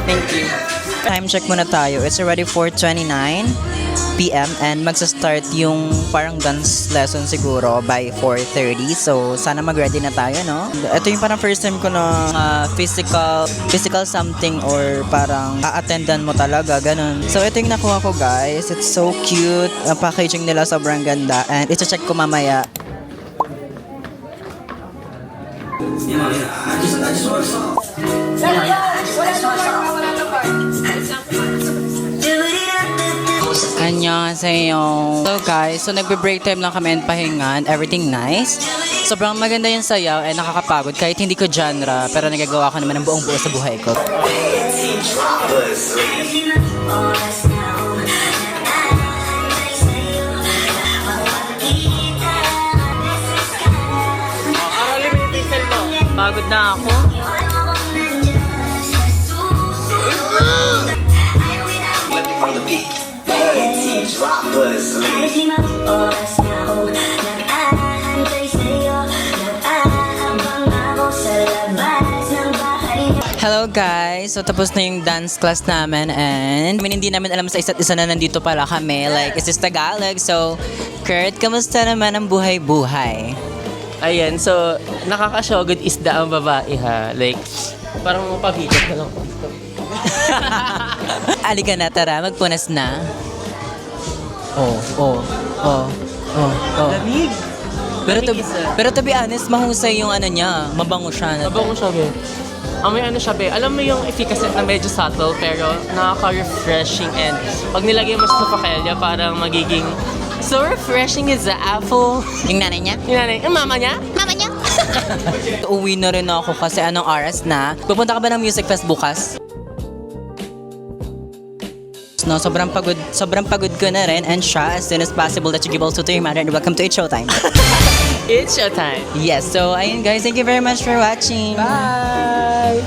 Thank you. Time check muna tayo. It's already 4:29 p.m. and magsa-start yung parang dance lesson siguro by 4:30. So, sana mag-ready na tayo, no? Ito yung parang first time ko na physical something or parang a-attendan mo talaga, ganun. So, ito yung nakuha ko, guys. It's so cute. Ang packaging nila sobrang ganda and ito-check ko mamaya. Annyeonghaseyo. So guys, nagbe-break time lang kami and pahingan. Everything nice. Sobrang maganda yung sayaw and nakakapagod kahit hindi ko genre pero nagagawa ko naman ng buong buo sa buhay ko. Pagod na ako. Hello guys! So tapos na yung dance class namin and hindi namin alam sa isa't isa na nandito pala kami. Like, is this Tagalog? So, Kurt, kamusta naman ang buhay-buhay? Ayan, so nakaka-shogod isda ang babae ha. Like, parang mapabigat na lang. Alika na, tara, magpunas na. Oh. Lamig! Pero to be honest, mahusay yung ano niya. Mabango siya. Mabango siya, be. May ano siya, be. Alam mo yung efficacy na medyo subtle pero nakaka-refreshing and pag nilagay mo sa pakelya, parang magiging so refreshing is the apple. Yung nanay niya? Yung nanay, yung mama niya? Mama niya? Uwi na rin ako kasi anong oras na. Pupunta ka ba ng Music Fest bukas? No, sobrang pagod ko na rin and siya as soon as possible that you give also to your mother and welcome to It's Showtime. It's showtime. Yes, so ayun guys, thank you very much for watching. Bye!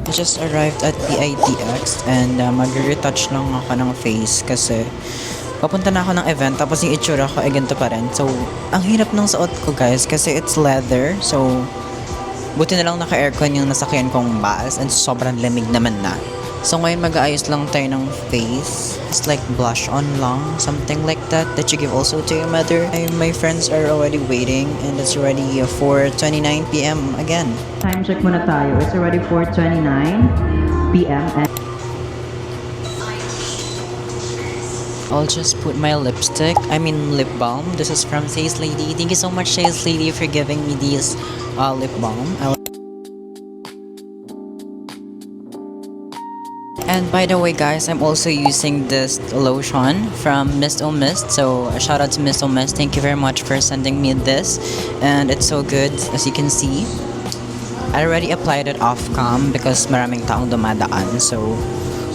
I just arrived at PITX and mag-retouch lang ako ng face kasi papunta na ako ng event tapos yung itsura ko ay ganito pa rin. So, ang hirap ng suot ko guys kasi it's leather. So, buti na lang naka-aircon yung nasakyan kong bus and sobrang lamig naman na. So, ngayon mag-aayos lang tayo ng face. It's like blush on lang, something like that you give also to your mother. My friends are already waiting and it's already 4:29 p.m. again. Time check muna tayo. It's already 4:29 p.m. and I'll just put my lip balm. This is from Says Lady. Thank you so much, Says Lady, for giving me this lip balm. And by the way guys, I'm also using this lotion from Mist O Mist. So a shout out to Mist O Mist. Thank you very much for sending me this. And it's so good as you can see. I already applied it off cam because maraming taong dumadaan. So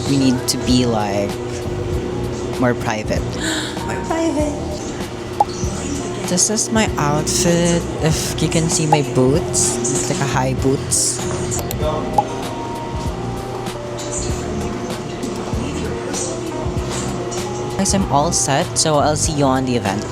we need to be like more private. More private. This is my outfit. If you can see my boots, it's like a high boots. Guys, I'm all set, so I'll see you on the event.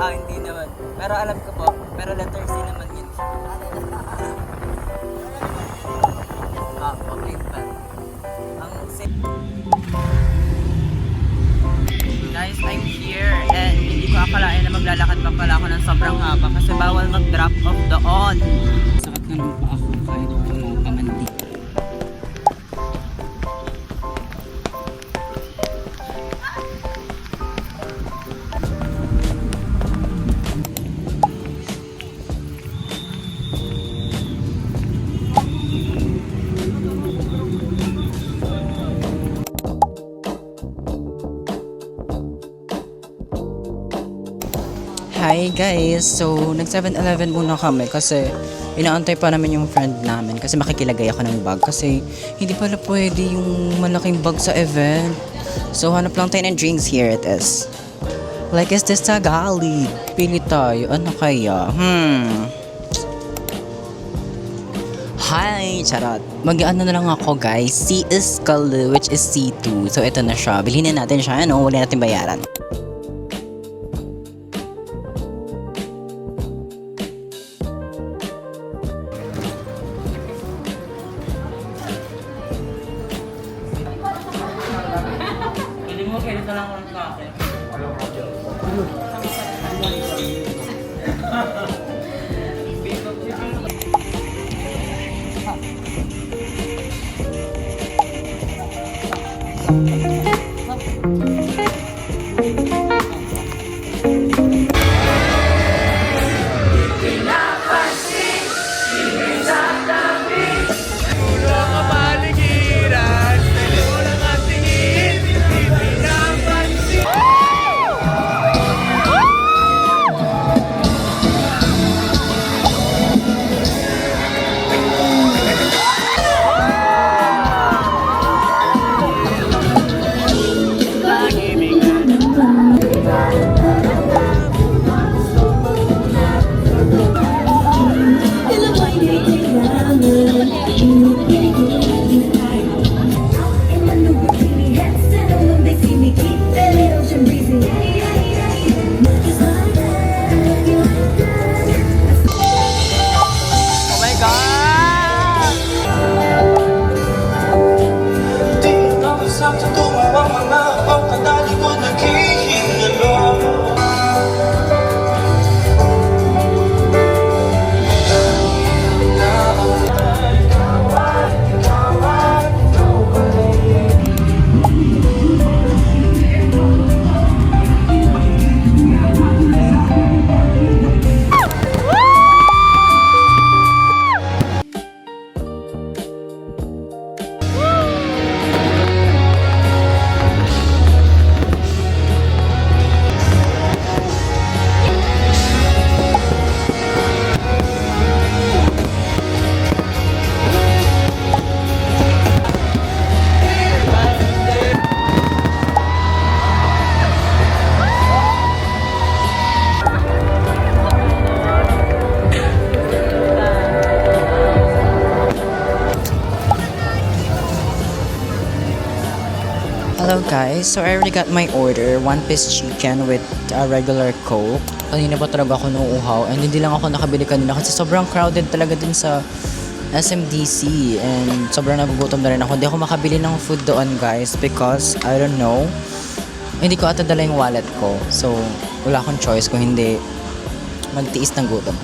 Hindi naman. Pero alam ko po, pero letter C naman yun. Okay pa. Ang guys, I'm here and hindi ko akalain na maglalakad pa pala ako ng sobrang haba kasi bawal mag-drop off doon. Sakit na ng paa ko kahit wala pa man dito. Hi guys! So, nag 7-Eleven muna kami kasi inaantay pa namin yung friend namin kasi makikilagay ako ng bag kasi hindi pala pwede yung malaking bag sa event. So, hanap lang tayo ng drinks, here it is. Like, is this Tagalog? Pili tayo. Ano kaya? Hi! Charot! Mag-ano na lang ako guys. C is Kalu, which is C2. So, ito na siya. Bilhin na natin siya, ano? Wala natin bayaran. Hindi mo kailan na lang sa akin. Hello guys, so I already got my order, 1-piece chicken with a regular coke. Kanina pa talaga ako nauuhaw and hindi lang ako nakabili kanina kasi sobrang crowded talaga dun sa SMDC and sobrang nagugutom na rin ako. Hindi ako makabili ng food doon guys because I don't know, hindi ko ata dala yung wallet ko. So wala akong choice kung hindi magtiis ng gutom.